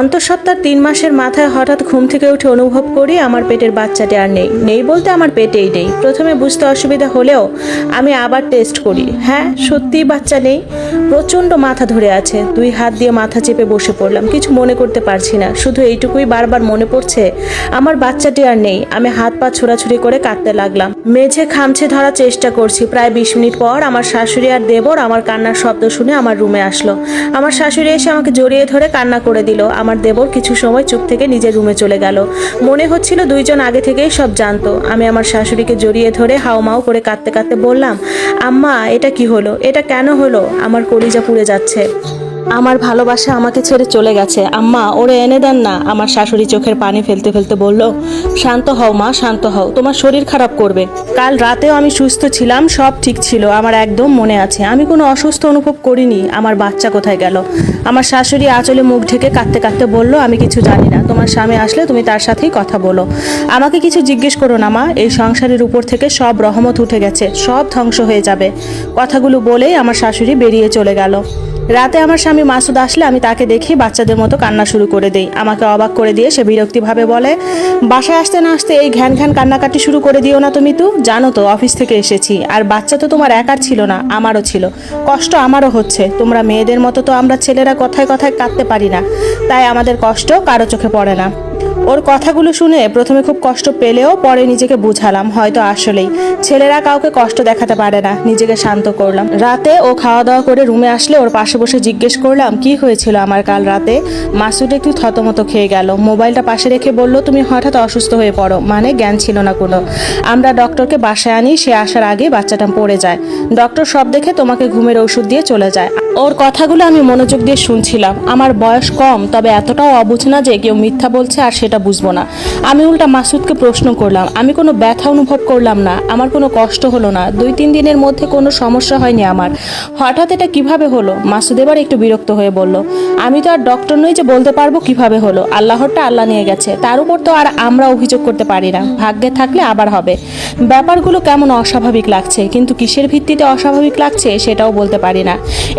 অন্তঃসত্ত্বার ৩ মাসের মাথায় হঠাৎ ঘুম থেকে উঠে অনুভব করি আমার পেটের বাচ্চাটি আর নেই। নেই বলতে আমার পেটেই নেই। প্রথমে বুঝতে অসুবিধা হলেও আমি আবার টেস্ট করি। হ্যাঁ, সত্যিই বাচ্চা নেই। প্রচণ্ড মাথা ধরে আছে। 2 হাত দিয়ে মাথা চেপে বসে পড়লাম। কিছু মনে করতে পারছি না। শুধু এইটুকুই বারবার মনে পড়ছে, আমার বাচ্চাটি আর নেই। আমি হাত পা ছোড়াছুড়ি করে কাঁদতে লাগলাম। মেঝে খামছে ধরার চেষ্টা করছি। প্রায় 20 মিনিট পর আমার শাশুড়ি আর দেবর আমার কান্নার শব্দ শুনে আমার রুমে আসলো। আমার শাশুড়ি এসে আমাকে জড়িয়ে ধরে কান্না করে দিল। আমার দেবর কিছু সময় চুপ থেকে নিজের রুমে চলে গেল। মনে হচ্ছিল দুইজন আগে থেকেই সব জানতো। আমি আমার শাশুড়িকে জড়িয়ে ধরে হাউমাউ করে কাঁদতে কাঁদতে বললাম, আম্মা এটা কি হলো, এটা কেন হলো? আমার কলিজা পুড়ে যাচ্ছে। আমার ভালোবাসা আমাকে ছেড়ে চলে গেছে। আম্মা ওরে এনে দেন না। আমার শাশুড়ি চোখের পানি ফেলতে ফেলতে বলল, শান্ত হও মা, শান্ত হও, তোমার শরীর খারাপ করবে। কাল রাতেও আমি সুস্থ ছিলাম, সব ঠিক ছিল, আমার একদম মনে আছে। আমি কোনো অসুস্থ অনুভব করিনি। আমার বাচ্চা কোথায় গেল? আমার শাশুড়ি আঁচলে মুখ ঢেকে কাঁদতে কাঁদতে বলল, আমি কিছু জানি না। তোমার স্বামী আসলে তুমি তার সাথেই কথা বলো। আমাকে কিছু জিজ্ঞেস করো না মা। এই সংসারের উপর থেকে সব রহমত উঠে গেছে, সব ধ্বংস হয়ে যাবে। কথাগুলো বলেই আমার শাশুড়ি বেরিয়ে চলে গেল। রাতে আমার স্বামী মাসুদ আসলে আমি তাকে দেখি বাচ্চাদের মতো কান্না শুরু করে দেই। আমাকে অবাক করে দিয়ে সে বিরক্তিভাবে বলে, বাসায় আসতে না আসতে এই ঘ্যান ঘ্যান কান্নাকাটি শুরু করে দিও না তুমি। তো জানো তো অফিস থেকে এসেছি, আর বাচ্চা তো তোমার একার ছিল না, আমারও ছিল। কষ্ট আমারও হচ্ছে। তোমরা মেয়েদের মতো তো আমরা ছেলেরা কথায় কথায় কাঁদতে পারি না, তাই আমাদের কষ্ট কারো চোখে পড়ে না। ওর কথাগুলো শুনে প্রথমে খুব কষ্ট পেলেও পরে নিজেকে বুঝালাম হয়তো আসলেই ছেলেরা কাউকে কষ্ট দেখাতে পারে না। নিজেকে শান্ত করলাম। রাতে ও খাওয়া দাওয়া করে রুমে আসলে ওর পাশে বসে জিজ্ঞেস করলাম, কি হয়েছিল আমার কাল রাতে? মাসুদ একটু থতমত খেয়ে গেল। মোবাইলটা পাশে রেখে বলল, তুমি হঠাৎ অসুস্থ হয়ে পড়ো, মানে জ্ঞান ছিল না কোনো। আমরা ডক্টরকে বাসায় আনি, সে আসার আগে বাচ্চাটা পড়ে যায়। ডক্টর সব দেখে তোমাকে ঘুমের ওষুধ দিয়ে চলে যায়। ওর কথাগুলো আমি মনোযোগ দিয়ে শুনছিলাম। আমার বয়স কম, তবে এতটাও অবুঝ না যে কেউ মিথ্যা বলছে আর সেটা বুঝবো না। আমি উল্টা মাসুদকে প্রশ্ন করলাম, আমি কোনো ব্যথা অনুভব করলাম না, আমার কোনো কষ্ট হলো না, 2-3 দিনের মধ্যে কোনো সমস্যা হয়নি আমার। হঠাৎ এটা কিভাবে হলো? মাসুদ এবার একটু বিরক্ত হয়ে বলল, আমি তো আর ডক্টর নই যে বলতে পারবো কিভাবে হলো। আল্লাহরটা আল্লাহ নিয়ে গেছে, তার উপর তো আর আমরা অভিযোগ করতে পারি না। ভাগ্যে থাকলে আবার হবে। ব্যাপারগুলো কেমন অস্বাভাবিক লাগছে, কিন্তু কিসের ভিত্তিতে অস্বাভাবিক লাগছে সেটাও বলতে পারি না।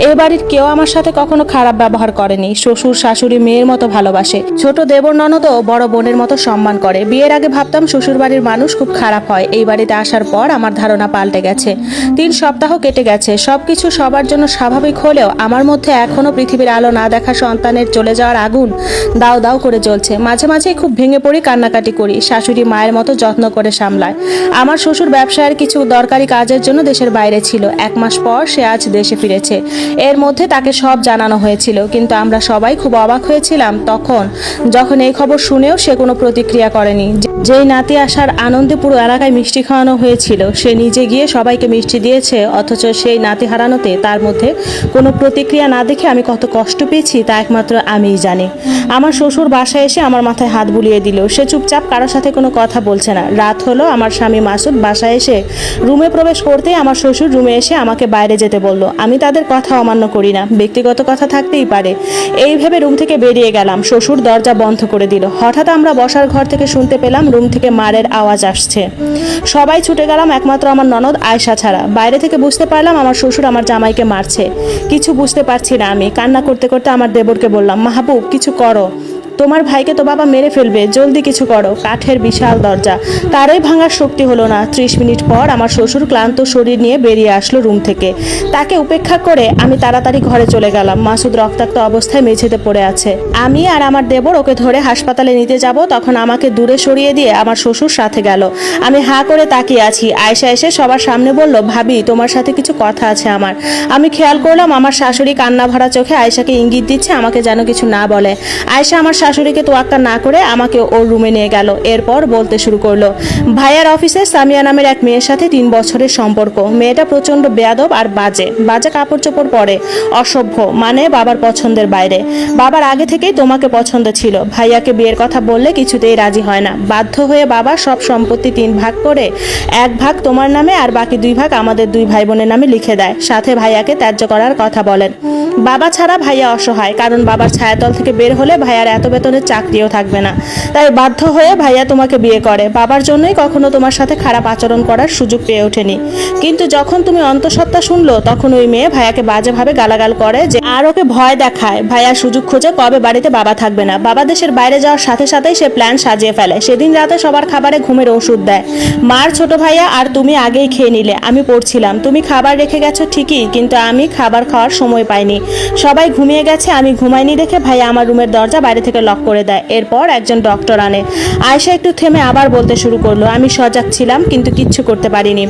এই বাড়ির কেউ আমার সাথে কখনো খারাপ ব্যবহার করেনি। শ্বশুর শাশুড়ি মেয়ের মতো ভালোবাসে, ছোট দেবর ননদও বড় বোনের মতো সম্মান করে। বিয়ের আগে ভাবতাম শ্বশুর বাড়ির মানুষ খুব খারাপ হয়। এই বাড়িতে আসার পর আমার ধারণা পাল্টে গেছে। 3 সপ্তাহ কেটে গেছে। সবকিছু সবার জন্য স্বাভাবিক হলেও আমার মধ্যে এখনো পৃথিবীর আলো না দেখা সন্তানের চলে যাওয়ার আগুন দাও দাও করে জ্বলছে। মাঝে মাঝে খুব ভেঙে পড়ি, কান্নাকাটি করি। শাশুড়ি মায়ের মতো যত্ন করে সামলায়। আমার শ্বশুর ব্যবসায়ের কিছু দরকারি কাজের জন্য দেশের বাইরে ছিল। 1 মাস পর সে আজ দেশে ফিরেছে। এর মধ্যে তাকে সব জানানো হয়েছিল, কিন্তু আমরা সবাই খুব অবাক হয়েছিলাম তখন যখন এই খবর শুনেও সে কোনো প্রতিক্রিয়া করেনি। যেই নাতি আসার আনন্দে পুরো এলাকায় মিষ্টি খাওয়ানো হয়েছিল, সে নিজে গিয়ে সবাইকে মিষ্টি দিয়েছে, অথচ সেই নাতি হারানোতে তার মধ্যে কোনো প্রতিক্রিয়া না দেখে আমি কত কষ্ট পেয়েছি তা একমাত্র আমিই জানি। আমার শ্বশুর বাসায় এসে আমার মাথায় হাত বুলিয়ে দিল। সে চুপচাপ, কারোর সাথে কোনো কথা বলছে না। রাত হলো। আমার স্বামী মাসুদ বাসায় এসে রুমে প্রবেশ করতেই আমার শ্বশুর রুমে এসে আমাকে বাইরে যেতে বলল। আমি তাদের কথা অমান্য করি না, ব্যক্তিগত কথা থাকতেই পারে, এই ভেবে রুম থেকে বেরিয়ে গেলাম। শ্বশুর দরজা বন্ধ করে দিল। হঠাৎ আমরা বসার ঘর থেকে শুনতে পেলাম রুম থেকে মারের আওয়াজ আসছে। সবাই ছুটে গেলাম, একমাত্র আমার ননদ আয়শা ছাড়া। বাইরে থেকে বুঝতে পারলাম আমার শ্বশুর আমার জামাইকে মারছে। কিছু বুঝতে পারছি না আমি। কান্না করতে করতে আমার দেবরকে বললাম, মাহবুব কিছু করো, তোমার ভাইকে তো বাবা মেরে ফেলবে, জলদি কিছু করো। কাঠের বিশাল দরজা, তারই ভাঙার শক্তি হলো না। 30 মিনিট পর আমার শ্বশুর ক্লান্ত শরীর নিয়ে বেরিয়ে আসলো রুম থেকে। তাকে উপেক্ষা করে আমি তাড়াতাড়ি ঘরে চলে গেলাম। মাসুদ রক্তাক্ত অবস্থায় মেঝেতে পড়ে আছে। আমি আর আমার দেবর ওকে ধরে হাসপাতালে নিতে যাব, তখন আমাকে দূরে সরিয়ে দিয়ে আমার শ্বশুর সাথে গেল। আমি হাঁ করে তাকিয়ে আছি। আয়শা এসে সবার সামনে বলল, ভাবি তোমার সাথে কিছু কথা আছে আমার। আমি খেয়াল করলাম আমার শাশুড়ি কান্না ভরা চোখে আয়শাকে ইঙ্গিত দিচ্ছে আমাকে যেন কিছু না বলে। আয়শা আমার শাশুড়িকে তোয়াক্কা না করে আমাকে ওর রুমে নিয়ে গেল। এরপর বলতে শুরু করলো, ভাইয়ার অফিসে সামিয়া নামের এক মেয়ের সাথে 3 বছরের সম্পর্ক। মেয়েটা প্রচন্ড বেয়াদব আর বাজে কাপড় চোপড় পরে, অসভ্য, মানে বাবার পছন্দের বাইরে। বাবার আগে থেকেই তোমাকে পছন্দ ছিল। ভাইয়াকে বিয়ের কথা বললে কিছুতেই রাজি হয় না। বাধ্য হয়ে বাবা সব সম্পত্তি 3 ভাগ করে 1 ভাগ তোমার নামে আর বাকি 2 ভাগ আমাদের 2 ভাই বোনের নামে লিখে দেয়। সাথে ভাইয়াকে ত্যায্য করার কথা বলেন। বাবা ছাড়া ভাইয়া অসহায়, কারণ বাবার ছায়াতল থেকে বের হলে ভাইয়ার এত বেতনের চাকরিও থাকবে না। তাই বাধ্য হয়ে ভাইয়া তোমাকে বিয়ে করে। বাবার জন্যই কখনো তোমার সাথে খারাপ আচরণ করার সুযোগ পেয়ে ওঠেনি, কিন্তু যখন তুমি অন্তঃসত্ত্বা শুনলো তখন ওই মেয়ে ভাইয়াকে বাজেভাবে গালাগাল করে যে আর ওকে ভয় দেখায়। ভাইয়া সুযোগ খোঁজে কবে বাড়িতে বাবা থাকবে না। বাবা দেশের বাইরে যাওয়ার সাথে সাথেই সে প্ল্যান সাজিয়ে ফেলে। সেদিন রাতে সবার খাবারে ঘুমের ওষুধ দেয়। মার ছোট ভাইয়া আর তুমি আগেই খেয়ে নিলে। আমি পড়ছিলাম, তুমি খাবার রেখে গেছো ঠিকই, কিন্তু আমি খাবার খাওয়ার সময় পাইনি। সবাই ঘুমিয়ে গেছে, আমি ঘুমাইনি দেখে ভাইয়া আমার রুমের দরজা বাইরে থেকে লক করে দেয়। এরপর একজন ডক্টর আনে। আয়েশা একটু থেমে আবার বলতে শুরু করলো, আমি সজাগ ছিলাম কিন্তু কিচ্ছু করতে পারিনি।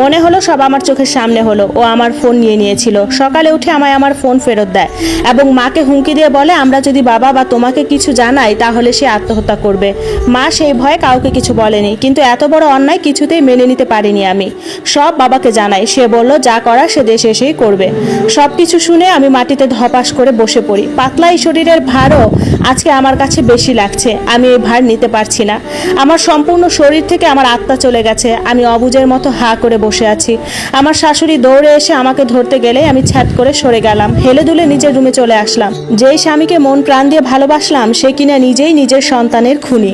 মনে হলো সব আমার চোখের সামনে হলো। ও আমার ফোন নিয়ে নিয়েছিল। সকালে উঠে আমায় আমার ফোন ফেরত দেয় এবং মাকে হুমকি দিয়ে বলে আমরা যদি বাবা বা তোমাকে কিছু জানাই তাহলে সে আত্মহত্যা করবে। মা সেই ভয়ে কাউকে কিছু বলেনি, কিন্তু এত বড় অন্যায় কিছুতেই মেনে নিতে পারিনি আমি। সব বাবাকে জানাই। সে বলল যা করার সে দেশে এসেই করবে। সব কিছু শুনে আমি মাটিতে ধপাস করে বসে পড়ি। পাতলা এই শরীরের ভারও আজকে আমার কাছে বেশি লাগছে। আমি এই ভার নিতে পারছি না। আমার সম্পূর্ণ শরীর থেকে আমার আত্মা চলে গেছে। আমি অবুঝের মতো হা করে বসে আছি। আমার শাশুড়ি দৌড়ে এসে আমাকে ধরতে গেলে আমি ছ্যাদ করে সরে গেলাম। হেলে দুলে নিজের রুমে চলে আসলাম। যেই স্বামীকে মন প্রাণ দিয়ে ভালোবাসলাম সে কিনা নিজেই নিজের সন্তানের খুনি।